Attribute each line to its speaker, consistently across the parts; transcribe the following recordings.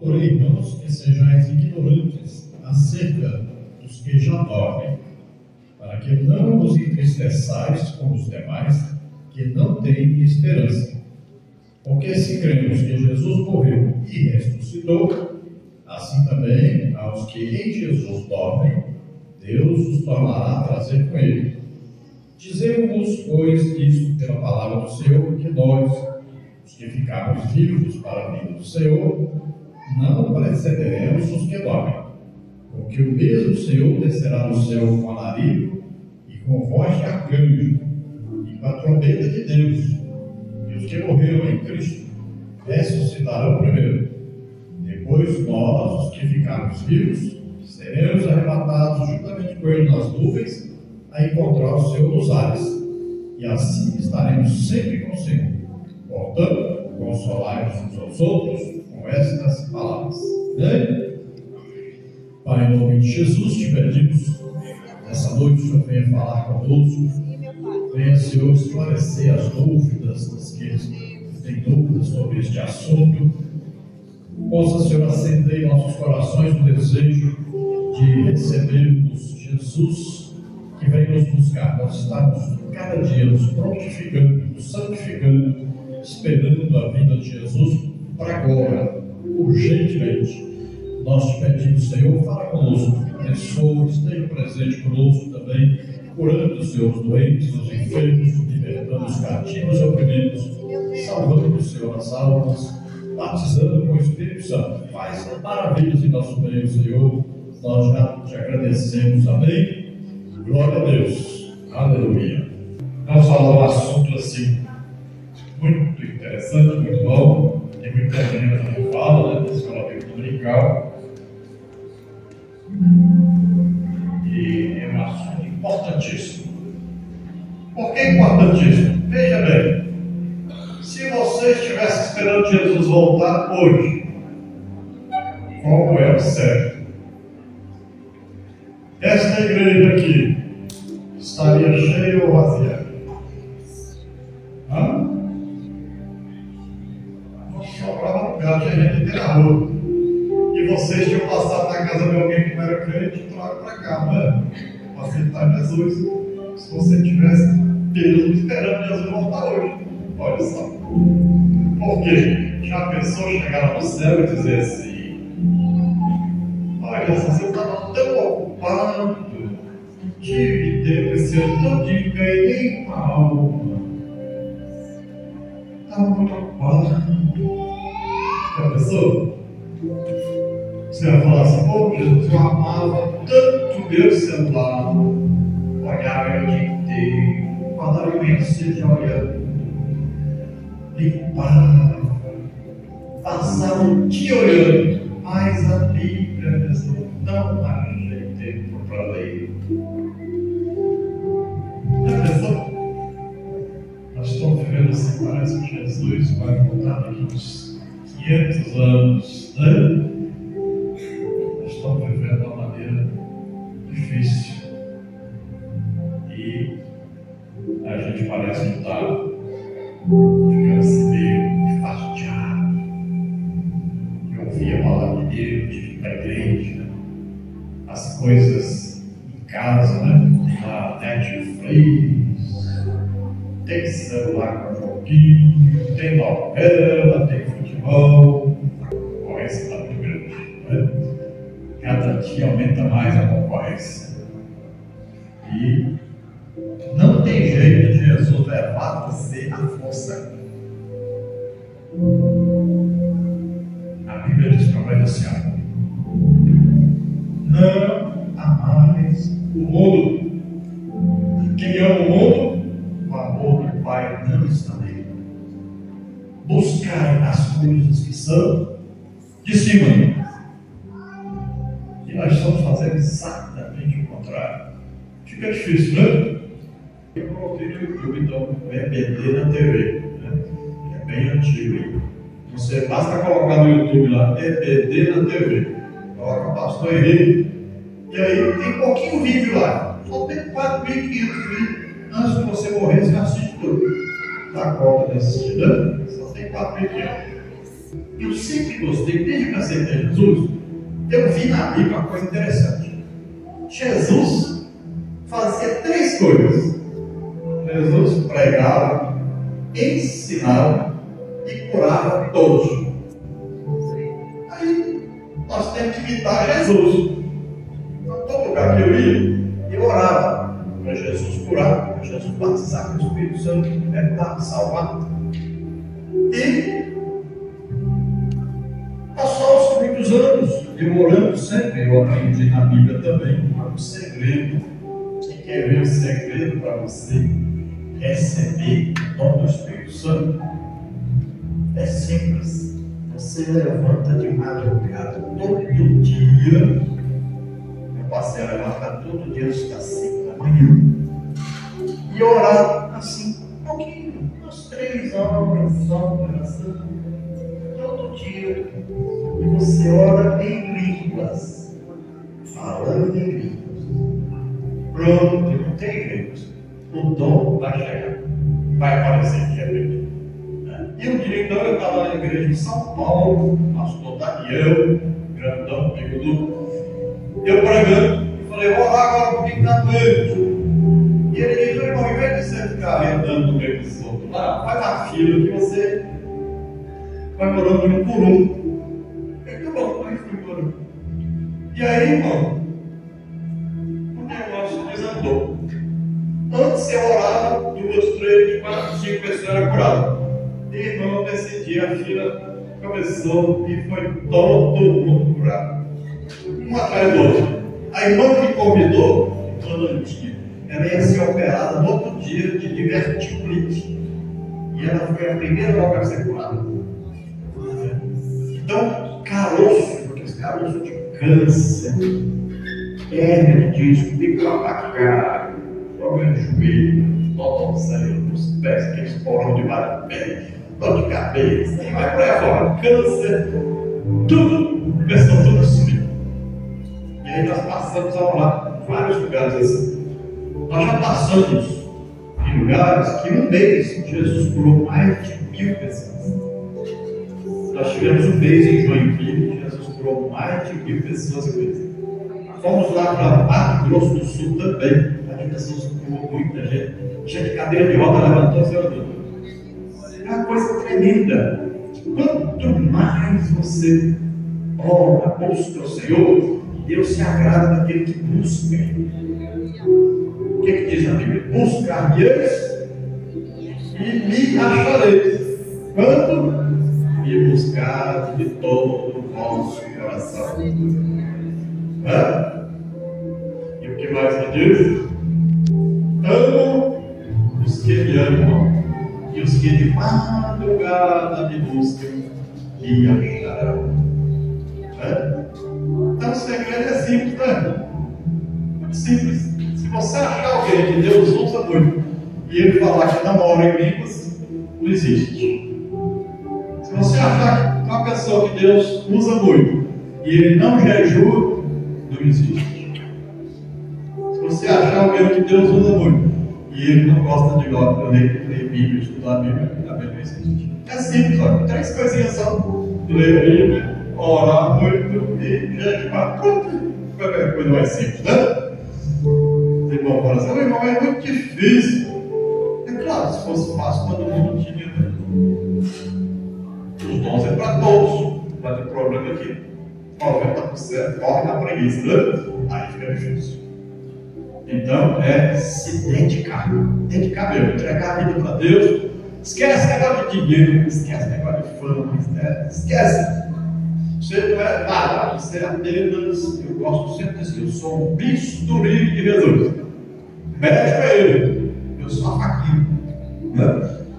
Speaker 1: Procurei, irmãos, que sejais ignorantes acerca dos que já dormem, para que não vos entristeçais como os demais, que não têm esperança. Porque se cremos que Jesus morreu e ressuscitou, assim também aos que em Jesus dormem, Deus os tornará a trazer com ele. Dizemos-vos, pois, isto pela palavra do Senhor, que nós, os que ficarmos vivos para a vinda do Senhor, não precederemos os que dormem, porque o mesmo Senhor descerá do céu com alarido e com voz de arcanjo e com a trombeta de Deus, e os que morreram em Cristo ressuscitarão primeiro. Depois nós, os que ficarmos vivos, seremos arrebatados juntamente com ele nas nuvens a encontrar o Senhor nos ares, e assim estaremos sempre com o Senhor. Portanto, consolai-vos uns aos outros com estas palavras. Amém? Pai, em nome de Jesus, te pedimos, nessa noite o Senhor venha falar conosco, venha, Senhor, esclarecer as dúvidas daqueles que têm dúvidas sobre este assunto. Possa, Senhor, acender em nossos corações o desejo de recebermos Jesus, que vem nos buscar. Nós estamos cada dia nos prontificando, nos santificando, esperando a vinda de Jesus para agora, urgentemente. Nós te pedimos, Senhor, fala conosco, abençoa, esteja presente conosco também, curando, Senhor, os doentes, os enfermos, libertando os cativos e oprimidos, salvando, Senhor, as almas, batizando com o Espírito Santo. Faz maravilhas em nosso meio, Senhor. Nós já te agradecemos. Amém? Glória a Deus. Aleluia. Vamos falar um assunto assim muito interessante, muito bom. Tem muita gente que fala, né, da escola bíblica dominical. E é um assunto importantíssimo. Por que importantíssimo? Veja bem, se você estivesse esperando Jesus voltar hoje, como é o certo? Esta igreja aqui estaria cheia ou vazia? Não sobrava lugar, tinha gente na rua. E vocês tinham passado na casa de alguém que não era crente e trouxeram para cá, não é? Para aceitar Jesus. Se você tivesse Deus esperando Jesus voltar hoje, olha só. Por quê? Já pensou chegar no céu e dizer assim: olha só, você estava tão ocupado, tive tempo esse ano todinho, ganhei nem uma alma. Estava muito ocupado. Já pensou? Você vai falar assim: pô, Jesus, eu amava tanto meu celular, olhava ele o dia inteiro, quando eu ia se olhando, limpava, passava o dia olhando, mas a Bíblia mesmo não arranjei tempo para ler. Já pensou? Nós estamos vivendo assim, parece que Jesus vai voltar daqui uns 500 anos, né? Nós estamos vivendo de uma maneira difícil. E a gente parece que está ficando assim meio fastidiado de ouvir a palavra de Deus, de ir para a igreja, as coisas em casa, né? Tem lá Netflix, tem celular com joguinho, tem novela, tem futebol. A concorrência está muito grande, né? Cada dia aumenta mais a concorrência. E não tem jeito de Jesus levar você à força. A Bíblia diz para nós assim: não amais o mundo. Quem ama o mundo, o amor do Pai não está nele. Buscai as coisas que são de cima. E nós estamos fazendo exatamente o contrário. Fica difícil, né? Eu coloquei no YouTube, então, EBD na TV, né? É bem antigo aí. Você basta colocar no YouTube lá, EBD na TV. Coloca o pastor Henrique. E aí tem pouquinho vídeo lá. Só tem 4.500 vídeos. Antes de você morrer, você assiste tudo. Dá conta de assistir, né? Só tem 4.500. Eu sempre gostei, desde que eu aceitei Jesus, eu vi na Bíblia uma coisa interessante. Jesus fazia 3 coisas. Jesus pregava, ensinava e curava todos. Aí nós temos que imitar Jesus. Então, todo lugar que eu ia, eu orava para Jesus curar, para Jesus batizar com o Espírito Santo, libertar, salvar. E passou muitos anos, eu orando sempre, eu aprendi na Bíblia também, um segredo. Quem quer ver o segredo para você receber o dom do Espírito Santo? É simples. Você levanta de madrugada todo dia. Eu passei a levantar todo dia às 5 da manhã e orar assim, um pouquinho, umas 3 horas só, oração, todo dia. E você ora em línguas, falando em línguas. Pronto, não tem jeito. O dom vai chegar, vai aparecer que é bem. E um dia então eu estava na igreja de São Paulo, pastor Daniel, grandão, pegudo, eu pregando, e falei, vou orar agora por quem está doente. E ele disse, irmão, em vez de você ficar andando no meio dos outros lá, faz a fila que você vai morando um por um. Eu falei, tá bom, aí fui embora. E aí, irmão, o negócio desandou. Antes eu orava, 2, 3, 4, 5 pessoas eram curadas. E irmão, nesse dia a fila começou e foi todo mundo curado. Um atrás do outro. A irmã que convidou, toda antiga, ela ia ser operada no outro dia de diverticulite. E ela foi a primeira logo a ser curada. Então, caroço, porque esse caroço de câncer, hérnia de disco, pico-abacá, problema de joelho, dor no cérebro, nos pés, aqueles porão de várias pele, dor de cabeça, e vai por aí fora, câncer, tudo, pessoal, tudo sumiu. E aí nós passamos a orar em vários lugares assim. Nós já passamos em lugares que um mês Jesus curou mais de 1000 pessoas. Nós tivemos um mês em Joinville, Jesus curou mais de 1000 pessoas. Fomos lá para Mato Grosso do Sul também. A Jesus curou muita gente. Gente de cadeira de roda levantou e andou. É uma coisa tremenda. Quanto mais você ora, busca o Senhor, Deus se agrada daquele que busca. O que diz a Bíblia? Buscar-me-eis e me achareis. Quando me buscar de todo o vosso coração. E o que mais me diz? Amo os que me amam, e os que de madrugada me buscam me acharão. Então o segredo é simples, né? Muito simples. Se você achar alguém que Deus usa muito e ele falar que não ora em línguas, não existe. Se você achar que uma pessoa que Deus usa muito e ele não jejua, não existe. Se você achar alguém que Deus usa muito e ele não gosta de ler Bíblia, estudar a Bíblia, também não existe. É simples, olha, 3 coisinhas só: ler a Bíblia, orar muito e jejuar. Qualquer coisa mais simples, né? Tem bom coração, meu irmão, é muito difícil. É claro, se fosse fácil, todo mundo tinha. Os dons é para todos. Vai ter problema aqui. 90% corre na preguiça, né? Aí fica difícil. Então é se dedicar. Dedicar mesmo, entregar a vida para Deus. Esquece negócio de dinheiro, esquece negócio de fama, esquece. Você não é nada, você é apenas, eu gosto sempre de dizer, eu sou um bisturi de Jesus. Médico é ele, eu sou a faquinha.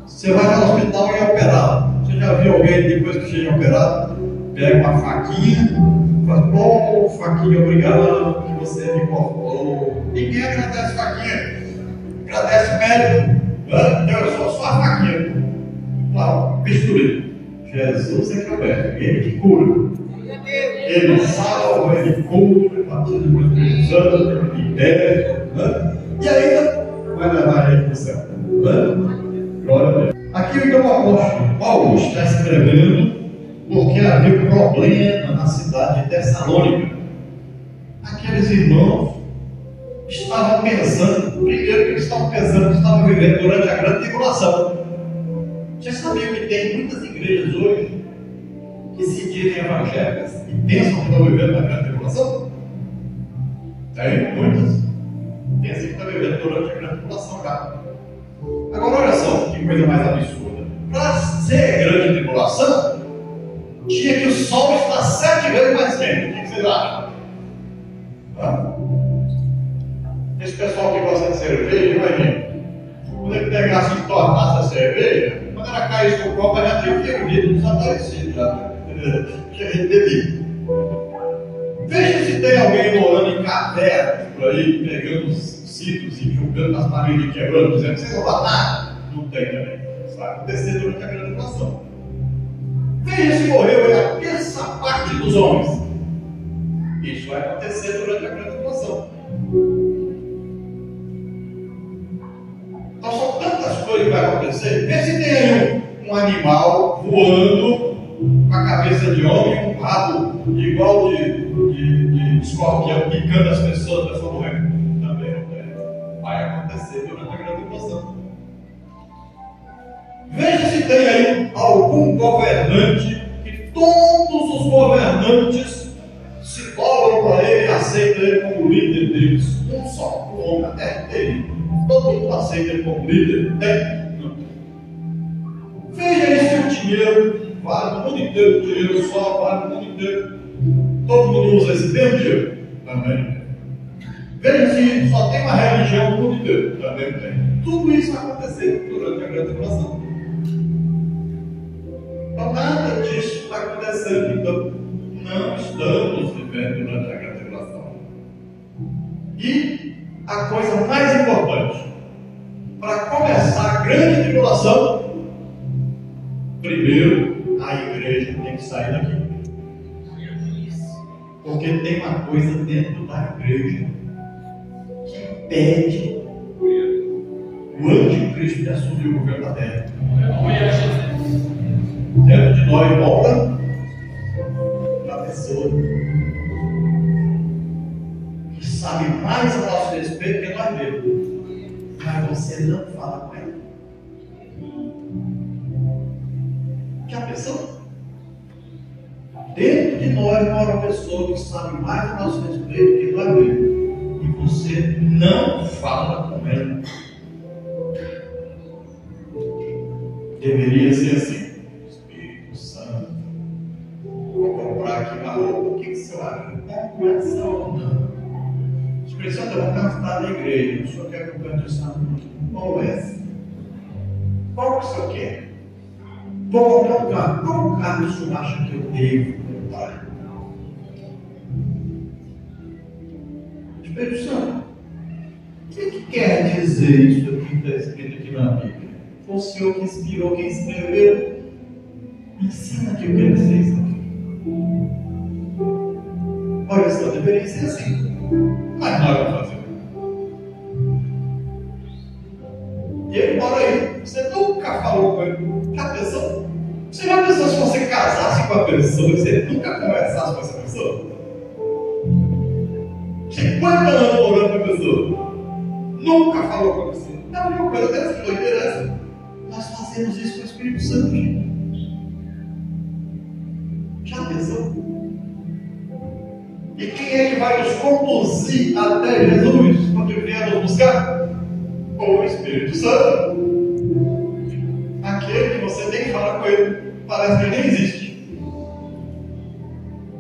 Speaker 1: Você vai no hospital e é operado. Você já viu alguém depois que chega operado, pega uma faquinha, fala, pô, faquinha, obrigado que você me cortou. Ninguém agradece faquinha, agradece o médico. Eu sou só a faquinha. Claro, bisturi. Jesus é que é o médico, ele que cura. Ele salva, ele cura, batiza com o Espírito Santo, ele libera, e ainda vai levar ele para o céu. Glória a Deus. Aqui então o apóstolo Paulo está escrevendo porque problema na cidade de Tessalônica. Aqueles irmãos estavam pensando, primeiro que eles estavam pensando que estavam vivendo durante a grande tribulação. Você sabia que tem muitas igrejas hoje que se dizem evangélicas e pensam que estão vivendo na grande tribulação? Tem muitas. Pensam que estão vivendo durante a grande tribulação já. Agora olha só que coisa mais absurda. Para ser grande tribulação, tinha que o sol estar 7 vezes mais quente. O que vocês acham? Esse pessoal que gosta de cerveja, imagina. Quando ele pegasse e tornasse a cerveja, quando ela caísse no copo, já tinha fervido, desaparecido já. Tinha bebido. Veja se tem alguém morando em cavernas por aí, pegando os citros e jogando nas paredes e quebrando, dizendo que vocês não vão nada. Não tem também. Isso vai acontecer durante a grande tribulação. Veja se morreu aí a terça parte dos homens. Isso vai acontecer durante a grande tribulação. Então são tantas coisas que vai acontecer. Vê se tem aí um animal voando com a cabeça de homem, um rabo igual de escorpião picando as pessoas, a pessoa morrendo. Também não tem. Vai acontecer durante a grande tribulação. Veja se tem aí algum governante que todos os governantes se dobram para ele e aceitam ele como líder deles. Um só, um homem, até dele. Todo mundo aceita ele como líder. Não. Veja aí se o dinheiro vale no mundo inteiro, o dinheiro só vale no mundo inteiro. Todo mundo usa esse mesmo dinheiro? Também. Veja se só tem uma religião no mundo inteiro. Também tem. Tudo isso vai acontecer durante a grande tribulação. Então nada disso está acontecendo. Então não estamos vivendo durante a grande tribulação. E a coisa mais importante, para começar a grande tribulação, primeiro a igreja tem que sair daqui. Porque tem uma coisa dentro da igreja que impede o anticristo de assumir o governo da terra. Dentro de nós mora uma pessoa que sabe mais a nosso respeito que nós mesmos, mas você não fala com ela. Que a pessoa? Dentro de nós mora uma pessoa que sabe mais a nosso respeito que nós mesmos, e você não fala com ela. Deveria ser assim. Vou comprar aqui uma roupa, o que você acha? Compensa ou não? Expressão, eu vou cantar na igreja, o senhor quer que eu cante essa música? Qual é? Qual que o senhor quer? Vou comprar um carro. Qual carro o senhor acha que eu devo comprar? Espírito Santo, o que quer dizer isso aqui que está escrito aqui na Bíblia? Foi o senhor que inspirou, quem escreveu? Ensina que eu quero dizer isso aqui. Olha só, deveria ser assim. Mas nós vamos fazer. E ele mora aí. Você nunca falou com ele. Já pensou? Você já pensou se você casasse com a pessoa e você nunca conversasse com essa pessoa? 50 anos morando com a pessoa. Nunca falou com a pessoa. Não, meu Deus, dessa não interessa. Nós fazemos isso com o Espírito Santo, gente. Já pensou? E quem é que vai nos conduzir até Jesus quando ele vier nos buscar? O Espírito Santo. Aquele que você tem que falar com ele, parece que ele nem existe.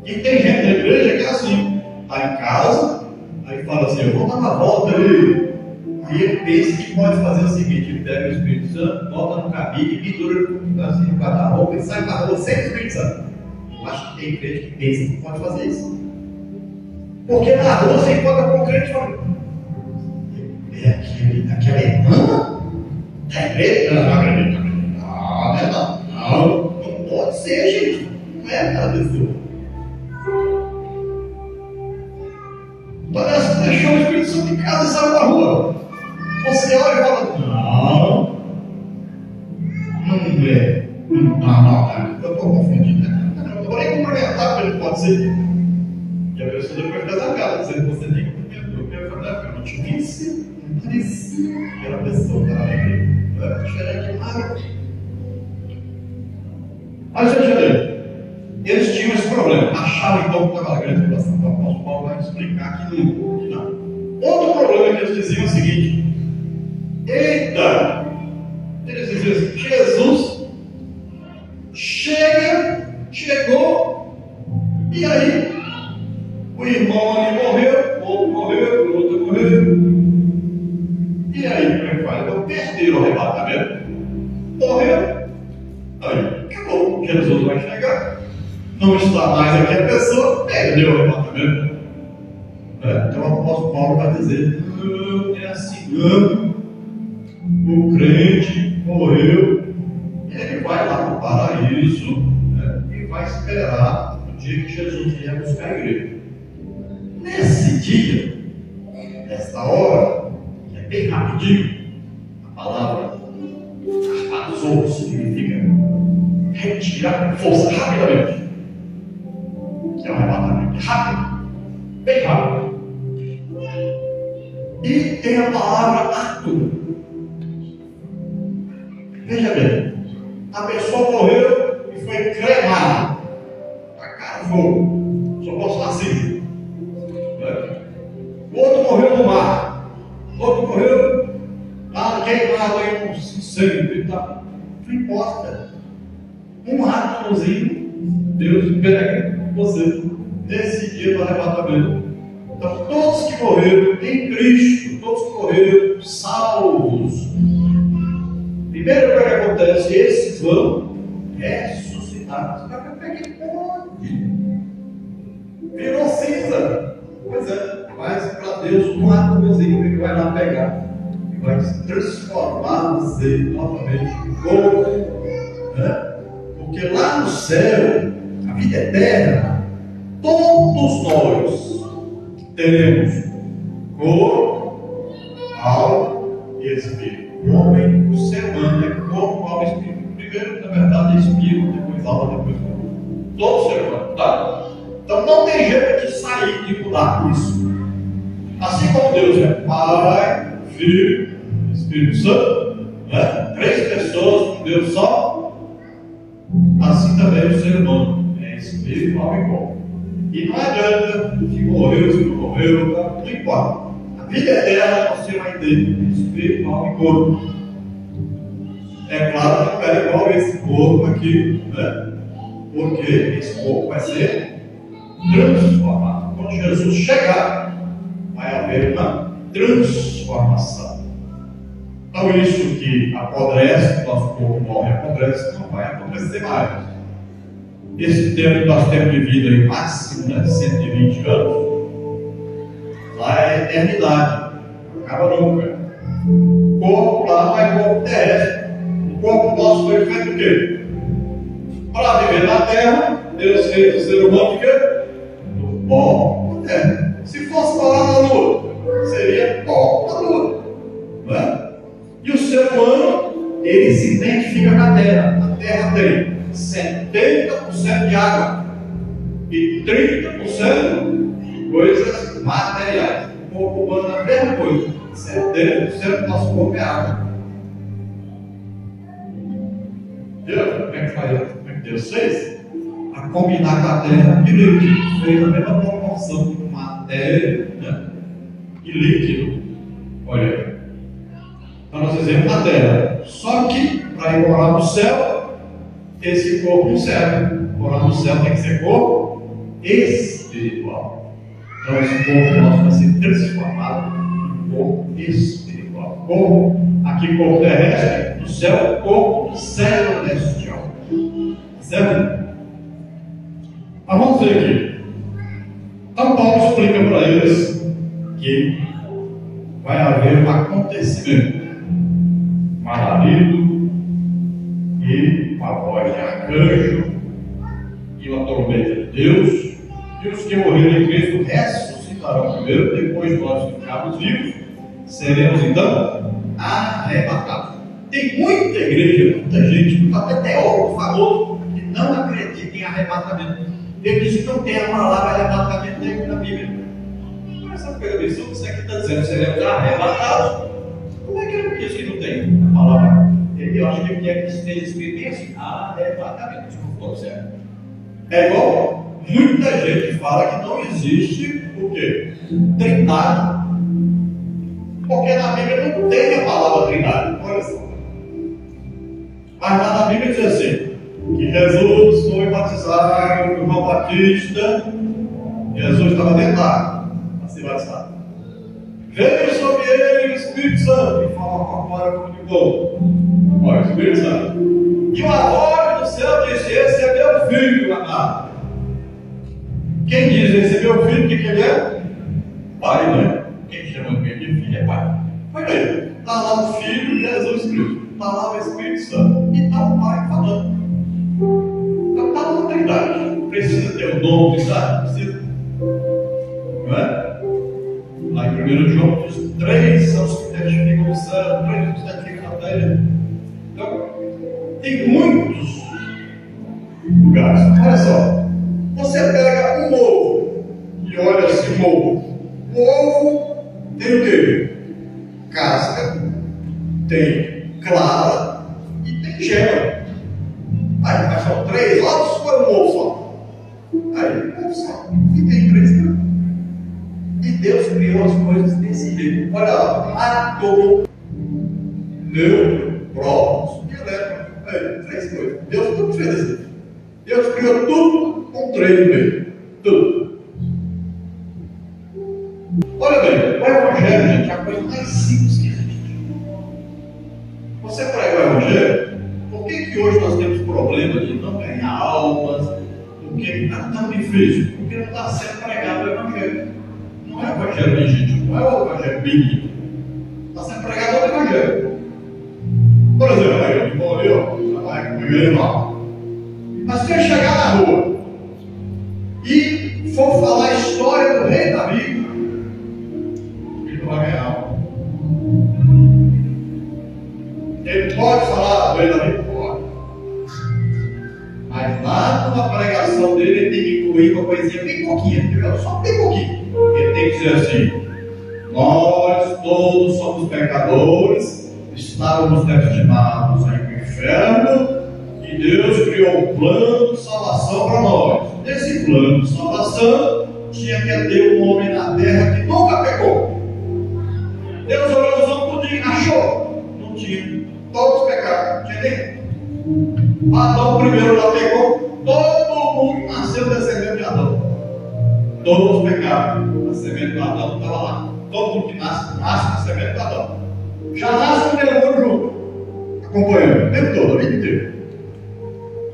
Speaker 1: E tem gente na igreja que é assim, está em casa, aí fala assim, eu vou dar uma volta ali. Aí ele pensa que pode fazer o seguinte, ele pega o Espírito Santo, bota no cabide, pendura assim, no guarda-roupa e sai para a rua sem o Espírito Santo. Eu acho que tem crente que pensa que pode fazer isso. Porque na rua você encontra com um crente e fala, é aquela irmã? Da igreja? Não acredito. Não pode ser, gente. Não é aquela pessoa. Parece que deixou o Espírito Santo em casa e saiu para a rua. Você olha e fala, não é. Não, eu estou confundindo. Não vou nem cumprimentar
Speaker 2: acontecer. E a pessoa depois fica zangada, dizendo que você nem comentou o que ia fazer, porque eu não te disse, não parecia que era a pessoa que estava ali. Não é diferente de nada. Mas veja bem, eles tinham esse problema, achavam então que estava na grande tribulação. Então o apóstolo Paulo vai explicar que não. Outro problema que eles diziam é o seguinte: eita, eles diziam assim, Jesus chegou, e aí o irmão ali morreu, o outro morreu, o outro morreu, e aí como é que faz? Então perderam o arrebatamento, morreu, aí acabou, Jesus vai chegar, não está mais aqui a pessoa, perdeu o arrebatamento. Então o apóstolo Paulo vai dizer: não é assim, não. O crente morreu, ele vai lá para o paraíso, e vai esperar o dia que Jesus vier buscar a igreja. Nesse dia, nessa hora, que é bem rapidinho, a palavra azul significa retirar com força, rapidamente. É um arrebatamento rápido, bem rápido. E tem a palavra ato. Veja bem, a pessoa morreu e foi cremada, tacaram fogo, só posso falar assim. O outro morreu no mar, o outro morreu lá queimado aí com sangue e tal. Não importa, um átomozinho, Deus pega você nesse dia do arrebatamento. Então, todos que morreram em Cristo, todos que morreram salvos, primeiro o que acontece, esses vão ressuscitar. Mas como é que pode? Virou cinza. Pois é, mas para Deus um átomozinho que vai lá pegar e vai se transformar você novamente em corpo, porque lá no céu, a vida eterna, todos nós teremos corpo, alma e espírito. O homem, o ser humano é corpo, alma e espírito. Primeiro, na verdade, é espírito, depois alma, depois corpo. Todo ser humano, tá? Então não tem jeito de sair, de mudar isso. Assim como Deus é Pai, Filho, Espírito Santo, três pessoas, um Deus só, assim também o ser humano é espírito, alma e corpo. E não adianta se morreu, se não morreu, não importa. A vida eterna você vai ter espírito, alma e corpo. É claro que não é igual esse corpo aqui, porque esse corpo vai ser transformado. Quando Jesus chegar, vai haver uma transformação. Então isso que apodrece, nosso corpo morre, apodrece, não vai acontecer mais. Esse tempo que nós temos de vida aí, máximo, 120 anos, lá é eternidade, não acaba nunca. O corpo lá não é corpo terrestre. O corpo nosso foi feito o quê? Para viver na terra, Deus fez o ser humano de quê? Do pó da terra. Se fosse parar na lua, seria pó da lua, não é? E o ser humano, ele se identifica com a terra. A terra tem 70% de água e 30% coisas materiais. O corpo humano é a mesma coisa. 70% do nosso corpo é água. Viu? Como é que faz? Como é que Deus fez? A combinar com a terra direitinho, fez a mesma proporção de matéria, e líquido. Olha aí. Então nós fizemos na terra. Só que para ir morar no céu, esse corpo não serve. Morar no céu tem que ser corpo espiritual. Então esse corpo nosso vai ser transformado em corpo espiritual. Corpo, aqui corpo terrestre, no céu corpo celestial. Certo? Mas vamos ver aqui. Então Paulo explica para eles que vai haver um acontecimento, um alarido e uma voz de arcanjo e uma trombeta de Deus, e os que morreram em Cristo ressuscitarão primeiro, depois nós que ficarmos vivos seremos então arrebatados. Tem muita igreja, muita gente, até teólogo famoso, que não acredita em arrebatamento. Ele diz que não tem a palavra arrebatamento dentro da Bíblia. Mas essa permissão que você aqui está dizendo, seremos arrebatados. Como é que ele diz que não tem a palavra? Eu acho que ele quer que esteja escrito assim, arrebatamento. Desculpa, certo? É igual, muita gente fala que não existe o quê? Trindade. Porque na Bíblia não tem a palavra trindade. Olha só. Mas lá na Bíblia diz assim, que Jesus foi batizado por João Batista. Jesus estava dentro da água para ser batizado. Veio sobre ele o Espírito Santo e fala com a palavra comunicou. Olha o Espírito Santo. E uma voz do céu disse: esse é meu filho amado. Quem diz esse é meu filho, o que ele é? Pai, né? Quem chama ele de filho é pai. Olha aí, está lá o Filho, Jesus Cristo. Está lá o Espírito Santo. E está o Pai falando. Então está na Trindade. Precisa ter o dom de Trindade? Precisa. Não é? Lá em 1 João diz: 3 são os que testificam o céu, 3 que testificam a terra. Então, tem muitos lugares. Olha só. Você pega um ovo e olha esse ovo. O ovo tem o quê? Casca, tem clara e tem gema. Aí são 3 ovos ou um ovo só? Aí, um ovo só. E tem 3 gramas. E Deus criou as coisas desse jeito. Olha lá, átomo, neutro, prótons e elétron. Aí, 3 coisas. Deus tudo fez assim. Deus criou tudo com 3 no meio. Tudo. Olha bem, o Evangelho, gente, é a coisa mais simples que existe. Você prega o Evangelho, por que hoje nós temos problema de não ganhar almas? Porque está tão difícil? Porque não está sendo pregado o Evangelho. Não é o Evangelho legítimo, não é o Evangelho bíblico. Está sendo pregado o Evangelho. Por exemplo, aí, eu vou ali, ó, trabalho com o primeiro lá. Mas se eu chegar na rua e for falar a história do rei Davi, ele não vai ganhar alma. Ele pode falar do rei Davi? Pode. Mas lá numa pregação dele, ele tem que incluir uma coisinha bem pouquinha, entendeu? Só bem pouquinho. Ele tem que dizer assim: nós todos somos pecadores, estávamos destinados ao inferno, e Deus criou um plano de salvação para nós. Nesse plano de salvação, tinha que ter um homem na terra que nunca pecou. Deus olhou os homens tudinho, achou? Não tinha. Todos pecaram, não tinha nem. Adão primeiro lá pecou. Todo mundo nasceu descendente de Adão. Todos pecaram. A semente do Adão estava lá. Todo mundo que nasce da semente do Adão. Já nasce com o demônio junto, acompanhando o tempo todo, a vida inteira.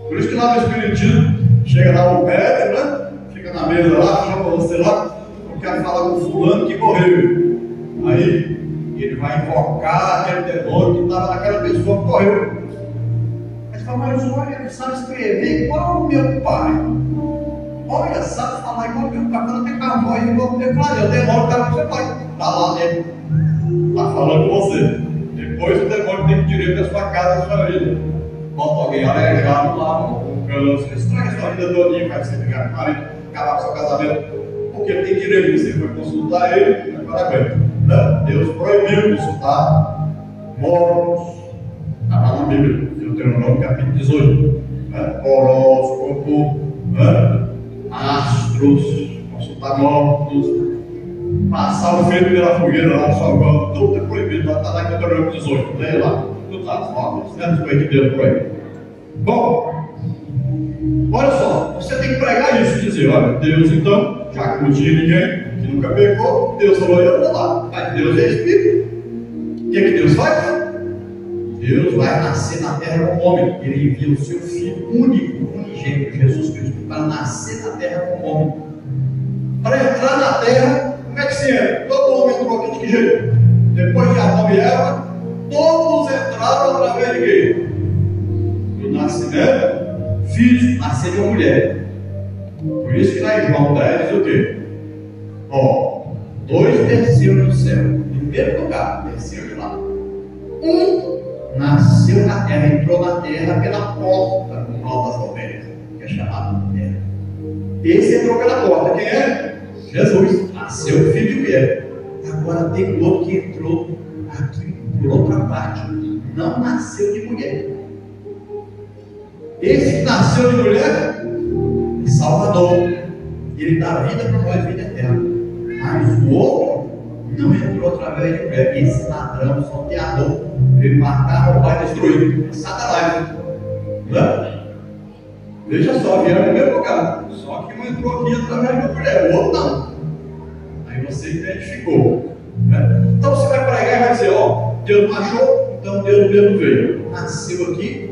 Speaker 2: Por isso que lá no Espiritismo, chega lá o médico, né? Fica na mesa lá, chama você lá, eu quero falar com o fulano que morreu. Aí ele vai invocar aquele demônio que estava naquela pessoa que morreu. Aí você fala: mas olha, ele sabe escrever igual o meu pai. Olha, sabe falar igual o meu pai, quando tem a voz igual o meu pai. O demônio está com seu pai. Está lá dentro. Está falando com você. Depois o demônio tem direito à sua casa, à sua vida. Bota alguém aleijado lá, com câncer, estraga a sua vida todinha, vai se brigar com o marido, acabar com o seu casamento. Porque ele tem direito, você foi consultar ele, agora aguenta. Deus proibiu consultar mortos. Está lá na Bíblia, Deuteronômio capítulo 18. Horóscopo, astros, consultar mortos, passar o filho pela fogueira lá, salvando, tudo é proibido. Está lá em Deuteronômio 18, leia lá. Tudo lá, os coisas de Deus por aí. Bom, olha só, você tem que pregar isso, dizer: olha, Deus então, já que não tinha ninguém que nunca pecou, Deus falou: eu vou lá. Mas Deus é Espírito. O que é que Deus faz? Deus vai nascer na terra como homem. Ele envia o seu Filho único, unigênito, Jesus Cristo, para nascer na terra como homem. Para entrar na terra, como é que se entra? Todo homem entrou aqui de que jeito? Depois de Adão e Eva, todos entraram através de quê? Do nascimento físico, nascer de uma mulher. Por isso que lá em João 10 diz o quê? Ó, 2 desceram do céu. Em primeiro lugar, desceram de lá. Um nasceu na terra, entrou na terra pela porta do Nó das Ovelhas, que é chamada terra. Esse entrou pela porta. Quem é? Jesus. Nasceu filho de mulher. Agora tem outro que entrou aqui por outra parte. Não nasceu de mulher. Esse que nasceu de mulher é Salvador. Ele dá vida para nós, vida eterna. Mas o outro não entrou através de mulher. Esse ladrão, salteador, veio matar, roubar e destruir. Satanás. Né? Veja só, vieram no meu lugar. Só que um entrou aqui através de mulher, o outro não. Aí você identificou. Né? Então você vai pregar e vai dizer: ó, Deus não achou, então Deus mesmo veio. Nasceu aqui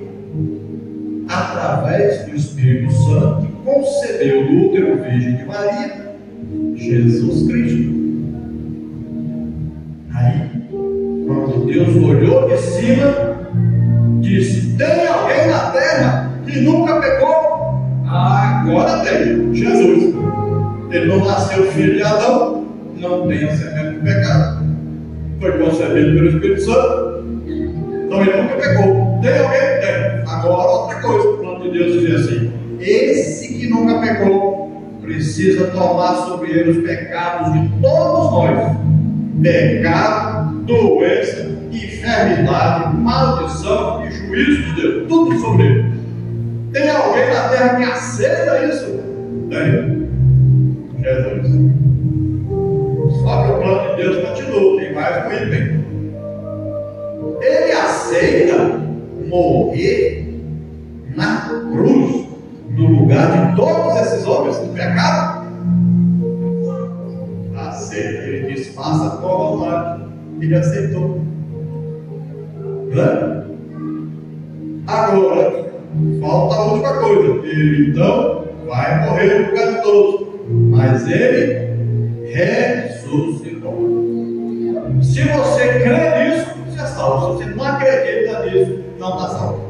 Speaker 2: através do Espírito Santo, que concebeu do útero virgem de Maria, Jesus Cristo. Aí, quando Deus olhou de cima, disse: tem alguém na terra que nunca pecou? Agora tem, Jesus. Ele não nasceu filho de Adão, não tem a semente do pecado, foi concebido pelo Espírito Santo, então ele nunca pecou. Tem alguém? Tem. Agora outra coisa, o plano de Deus diz assim: esse que nunca pecou precisa tomar sobre ele os pecados de todos nós. Pecado, doença, enfermidade, maldição e juízo de Deus, tudo sobre ele. Tem alguém na terra que aceita isso? Tem. Jesus. Só que o plano de Deus continua, tem mais um item. Ele aceita morrer na cruz, no lugar de todos esses homens do pecado. Aceita. Ele disse: faça a tua vontade. Ele aceitou. Né? Agora, falta a última coisa. Ele então vai morrer no lugar de todos, mas ele ressuscitou. Se você crê nisso, você é salvo. Se você não acredita nisso, não está salvo.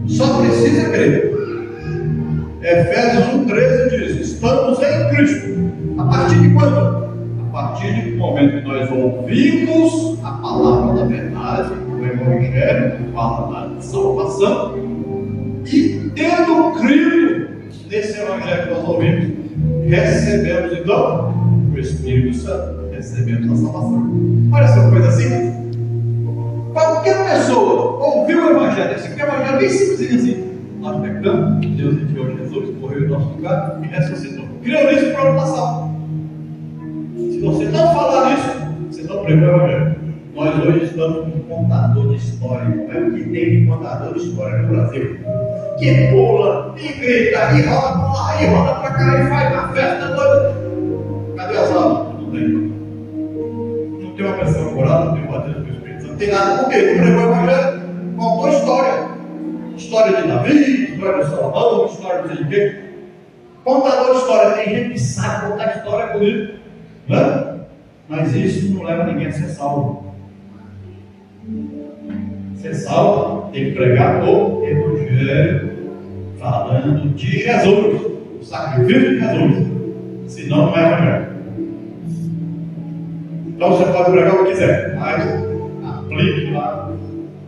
Speaker 2: Só precisa crer. Efésios 1,13 diz: estamos em Cristo. A partir de quando? A partir do momento que nós ouvimos a palavra da verdade, o Evangelho, que fala da salvação, e tendo crido nesse Evangelho que nós ouvimos, recebemos então o Espírito Santo, recebemos a salvação. Olha só, coisa simples. Qualquer pessoa ouviu o Evangelho, esse Evangelho é bem simplesinho assim: nós pecamos, Deus enviou Jesus, morreu em nosso lugar e ressuscitou. Criou nisso para o salvo. Se você não falar nisso, você não pregou o Evangelho. Nós hoje estamos com um contador de história. O que tem de contador de história no Brasil? Que pula, e grita, e roda para lá, e roda para cá, e faz uma festa doida. Cadê as aulas? Não tem. Não tem uma pessoa curada, não tem uma batismo do Espírito Santo, não tem nada. Por quê? Não pregou o Evangelho. Contou história. História de Davi, história de Salomão, história de não sei de quê. Contador de história. Tem gente que sabe contar história comigo, né? Mas isso não leva ninguém a ser salvo. Ser salvo tem que pregar o Evangelho, falando de Jesus, o sacrifício de Jesus. Senão não é Evangelho. Então você pode pregar o que quiser, mas aplique lá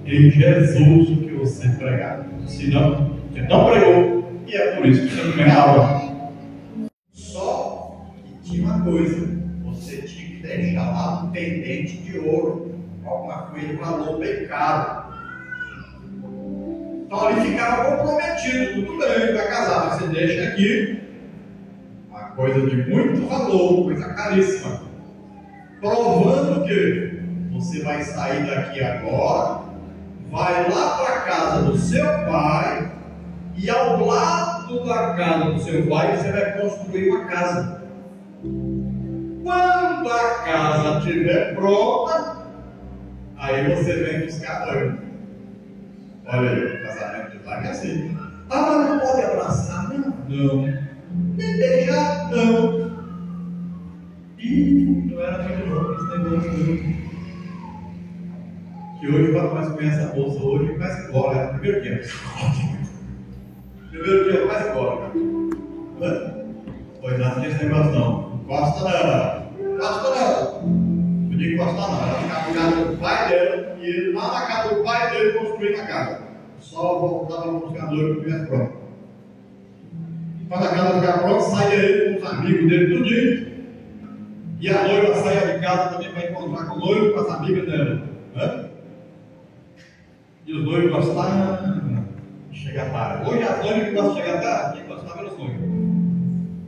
Speaker 2: em Jesus o que você pregar. Senão você não pregou, e é por isso que você não ganha aula. Só que tinha uma coisa: você tinha que deixar lá um pendente de ouro, alguma coisa de valor bem caro. Então ele ficava comprometido. Tudo bem, vai casar, mas você deixa aqui uma coisa de muito valor, coisa caríssima, provando que você vai sair daqui agora, vai lá para a casa do seu pai, e ao lado da casa do seu pai você vai construir uma casa. Quando a casa estiver pronta, aí você vem buscar a noiva. Olha aí, o casamento de lá é assim. Ah, mas não pode abraçar? Não. Nem beijar? Não. Ih, não era muito bom esse negócio. Que hoje, quando nós conhecemos a moça hoje, faz embora. É o primeiro dia. Primeiro dia faz embora. Pois não tem esse negócio não. Gosta não. Não podia encostar não. Ela ficava na casa do pai dela, e ele lá na casa do pai dele construindo a casa. Só voltava a buscar a noiva que estivesse pronto. Quando a casa ficar pronta, saia ele com os amigos dele, tudinho. E a noiva saia de casa também para encontrar com o noivo, com as amigas dela. Né? E os noivos gostavam de chegar tarde. Hoje as noivas que gostam de chegar tarde, quem gostava era os noivos.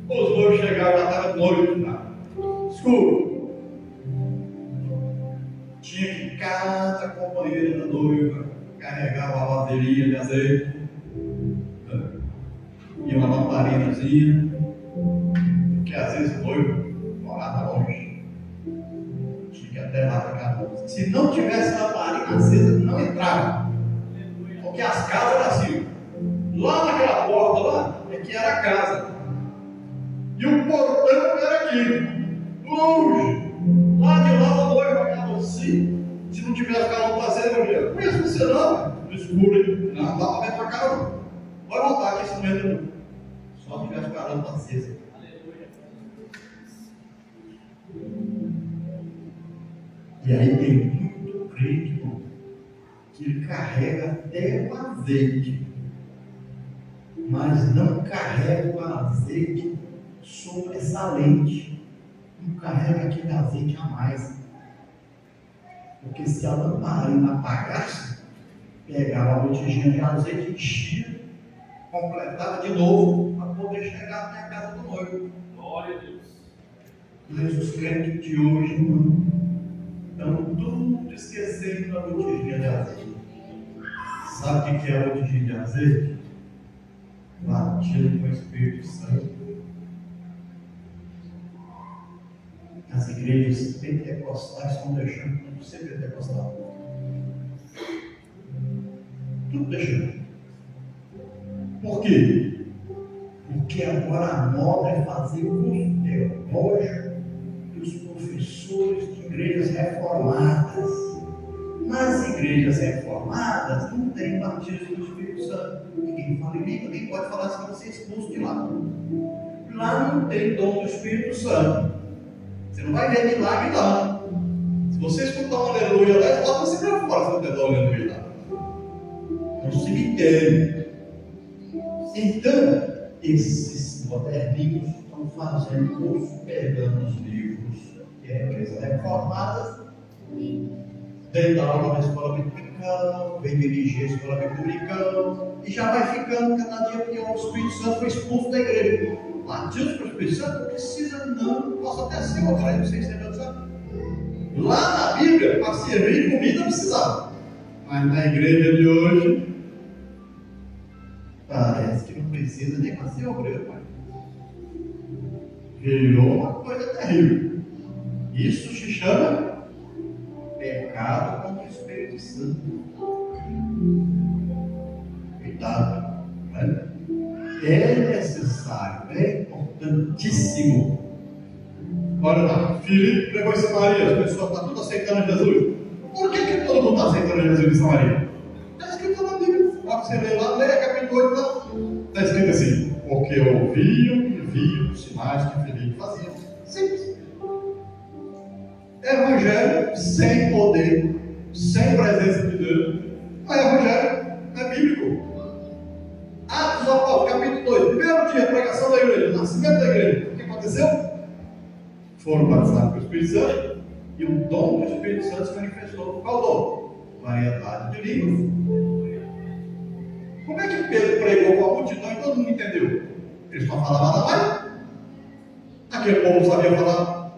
Speaker 2: Os noivos chegavam, já estavam noivos lá. Escuro. Tinha que cada companheira da noiva carregar uma vasilha de azeite. E uma lamparinazinha, porque às vezes o noivo morava longe, tinha que ir até lá para casa. Se não tivesse lamparina acesa, não entrava, porque as casas eram assim. Lá naquela porta lá é que era a casa, e o portão era aqui, longe. Lá de lá o noivo olhava assim. Se não tivesse calor para acesa, eu não conheço você não, no escuro, não dá para ver para cá não. Pode voltar aqui esse momento. Só que tivesse parando para acesa. E aí tem muito crítico que ele carrega até o azeite, mas não carrega o azeite sobressalente, não carrega aquele azeite a mais. Porque se a lamparina apagasse, pegava a botijinha de azeite, enchia, completava de novo para poder chegar até a casa do noivo. Glória a Deus. Mas os crentes de hoje não estão tudo esquecendo da botijinha de azeite. Sabe o que é a botijinha de azeite? Batido com o Espírito Santo. As igrejas pentecostais estão deixando tudo ser pentecostal. Tudo deixando. Por quê? Porque agora a moda é fazer curso teológico dos professores de igrejas reformadas. Nas igrejas reformadas não tem batismo do Espírito Santo. Ninguém fala em língua, ninguém pode falar se você é expulso de lá. Lá não tem dom do Espírito Santo. Você não vai ver milagre lá. Se você escutar um aleluia lá, bota você para fora se não tem dom aleluia lá. É um cemitério. Então, esses moderninhos estão fazendo curso, pegando os livros de igrejas reformadas, vem dar aula na escola bíblica, vem dirigir a escola bíblica, e já vai ficando cada dia pior. O Espírito Santo foi expulso da igreja. Batismo para o Espírito Santo não precisa, não. Posso até ser outra, não sei se é verdade. Lá na Bíblia, para servir comida precisava, mas na igreja de hoje, parece que não precisa nem para ser obreiro, pai. Virou uma coisa terrível. Isso se chama pecado contra o Espírito Santo. Cuidado, né? É necessário, é importantíssimo. Olha lá, Filipe pregou em Samaria, as pessoas estão todas aceitando Jesus. Por que todo mundo está aceitando Jesus em Samaria? Está escrito na Bíblia. Você lê lá, lê capítulo 8, está escrito assim: porque ouviam e viam os sinais que Filipe fazia. Simples. Evangelho sem poder, sem presença de Deus, não é evangelho, não é bíblico. Atos dos Apóstolos, capítulo 2, primeiro dia, pregação da igreja, nascimento da igreja. O que aconteceu? Foram batizados pelo Espírito Santo e o dom do Espírito Santo se manifestou. Qual dom? Variedade de línguas. Como é que Pedro pregou com a multidão e todo mundo entendeu? Ele só falava nada mais. Aquele povo sabia falar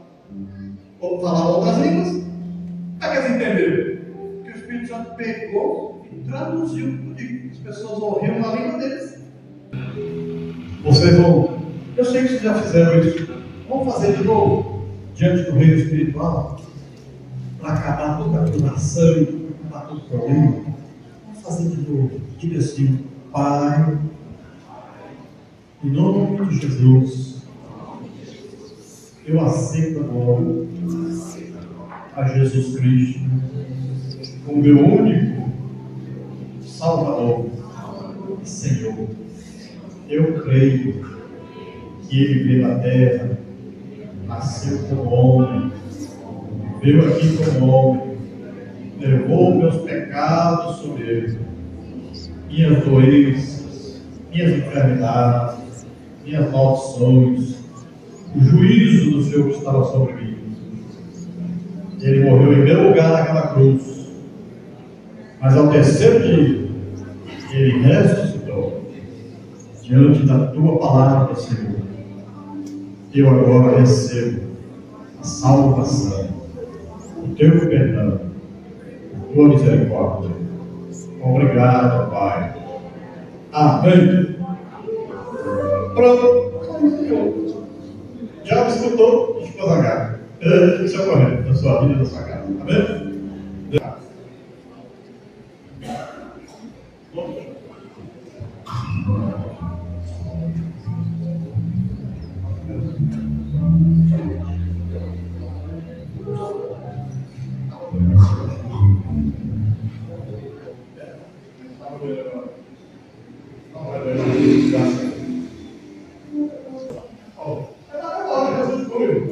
Speaker 2: outras línguas. Como é que eles entenderam? Porque o Espírito Santo pegou e traduziu tudo. As pessoas ouviam na língua deles. Vocês vão. Eu sei que vocês já fizeram isso. Vamos fazer de novo, diante do reino espiritual, para acabar toda a acusação, para acabar todo o problema. Vamos fazer de novo. Diga assim: Pai, em nome de Jesus, eu aceito agora a Jesus Cristo como meu único Salvador e Senhor. Eu creio que Ele veio à terra, nasceu como homem, veio aqui como homem, levou meus pecados sobre Ele, minhas doenças, minhas enfermidades, minhas maldições, o juízo do Senhor que estava sobre mim. Ele morreu em meu lugar naquela cruz. Mas ao terceiro dia, ele ressuscitou diante da tua palavra, Senhor. Eu agora recebo a salvação, o teu perdão, a tua misericórdia. Obrigado, Pai. Amém. Pronto. Já me escutou? Ficou zangado. Isso é correto da sua vida e da sua casa. Amém?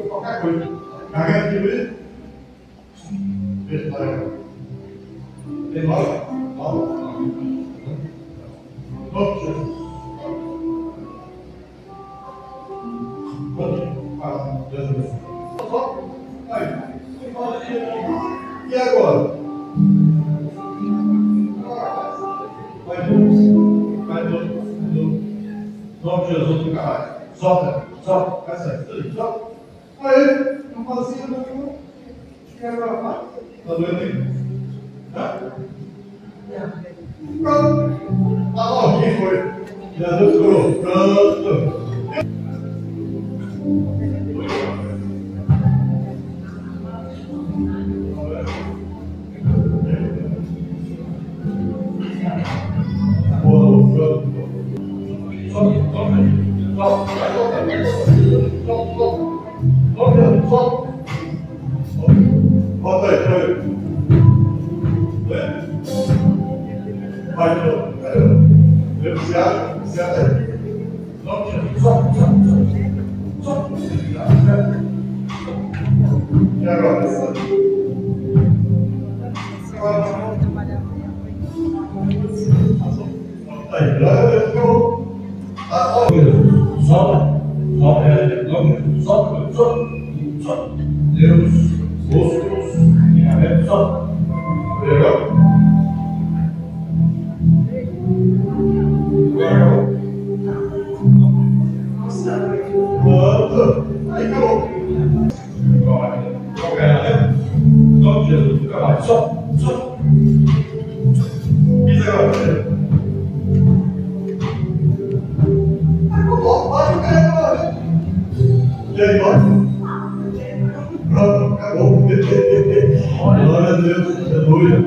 Speaker 2: Qualquer coisa. Carrega aqui mesmo. Vê tem logo? E agora? Vai tudo. Nome de Jesus nunca mais. Solta. Vai sair. Solta. Aí, não fazia, não. Quero gravar. Tá doendo aí? Hã? Pronto. Tá bom, quem foi? Jesus curou. Pronto. Volta aí, foi. Vai, você acha aí. Só. E agora? Aí, glória a Deus, solta. Deus, músculos, ligamento, solta. Legal? Pronto. Aí acabou. Em nome de Jesus, nunca mais. Solta. Pisa agora. Vai. E aí, vai? Pronto, acabou. Glória a Deus, aleluia.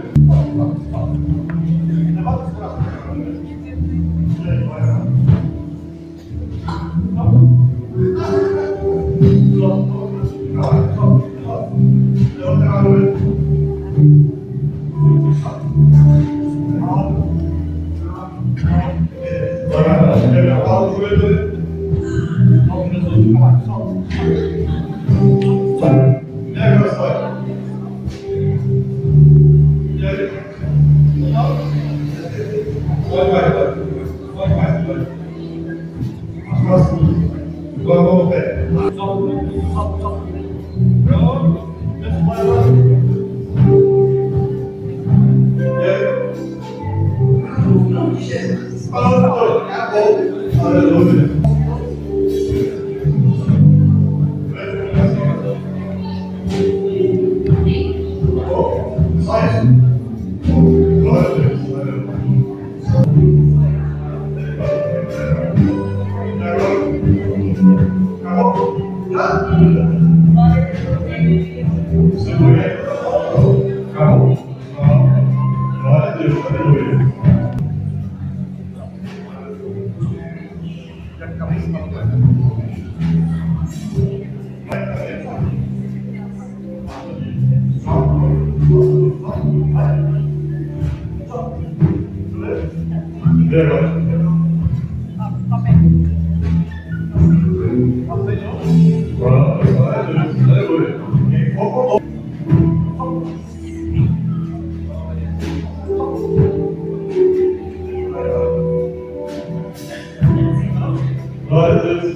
Speaker 2: Glória a Deus.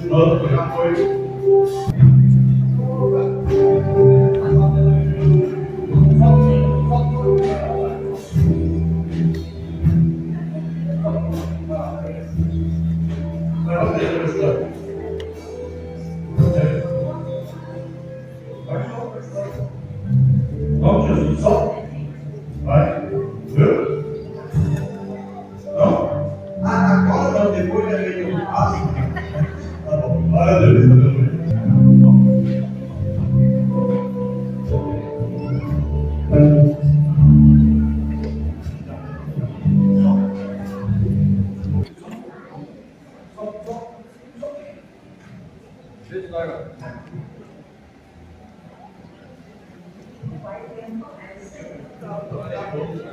Speaker 2: Vamos, Jesus, só. Vai. Viu? Não? Agora não, depois da meia eu faço. Tá bom. Glória a Deus.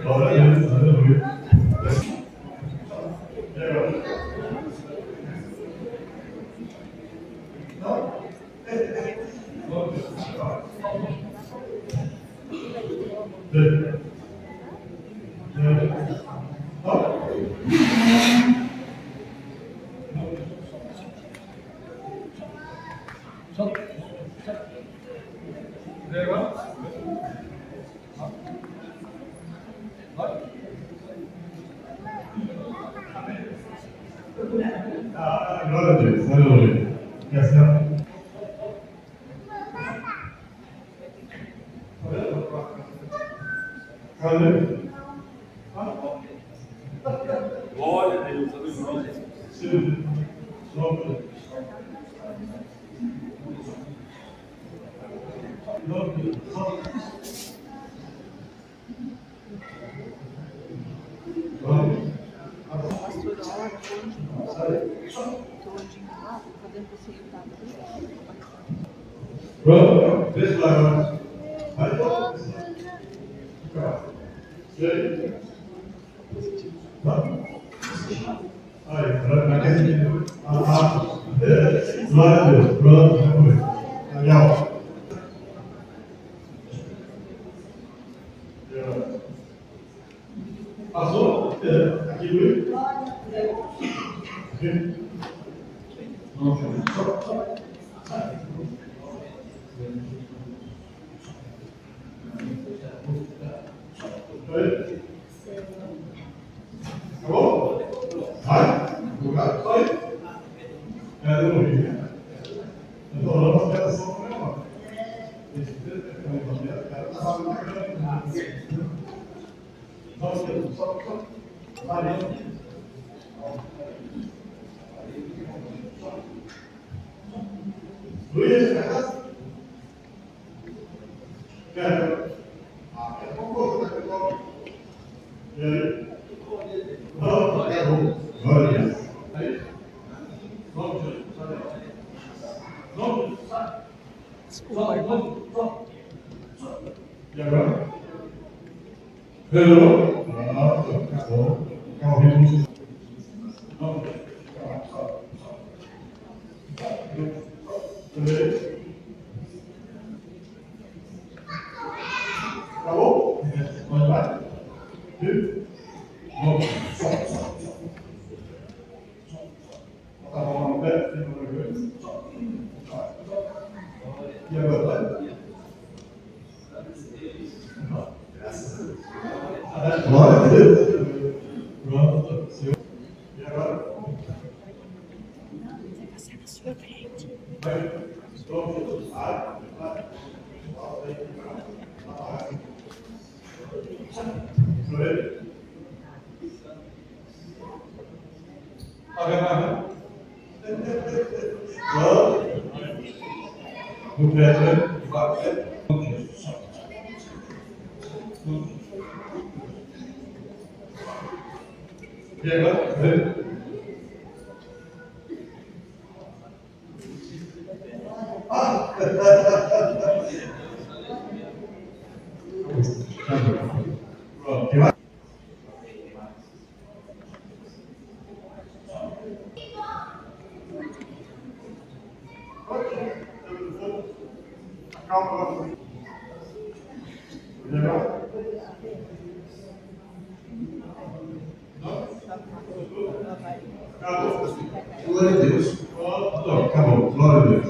Speaker 2: Glória a Deus, aleluia. Glória a Deus, aleluia. E assim, aleluia. Glória a Deus, aleluia. Sim. Pronto, vê lá. Vai lá. Aí, glória a Deus. Pronto, legal. Passou? Aqui, Luiz? Acabou? Vai? Lugar? Só aí? Eu não vi. Eu estou olhando as pedras só para o só. Luiz, é casa? Quero. É pouco, né? E aí? Não, é bom. Glória a Deus. Aí? Vamos, Jesus. Vamos, sai. Desculpa. E agora? Melhorou? Pronto, acabou. Calma, vamos. Acabou? Pode vai. Viu? Vamos. Só. Tá bom, no pé? E agora vai? Glória a Deus. Pronto, Senhor. E agora? Vai. Pronto. Vai. Vai. Agora. No pé, né? E agora? Pronto. Calma. Legal? Acabou. Glória a Deus. Acabou. Glória a Deus.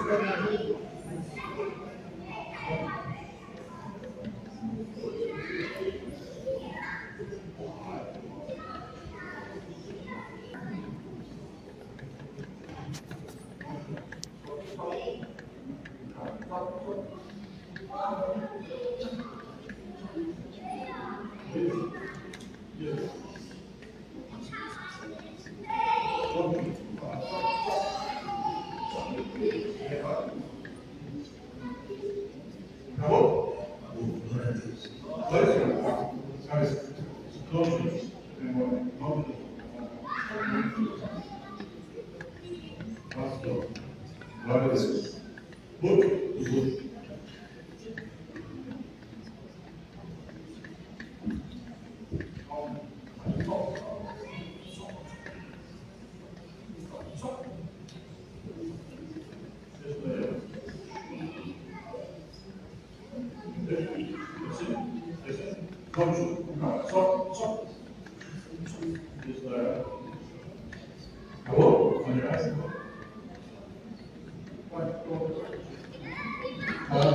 Speaker 2: Glória a Deus. Outro. Só. Acabou?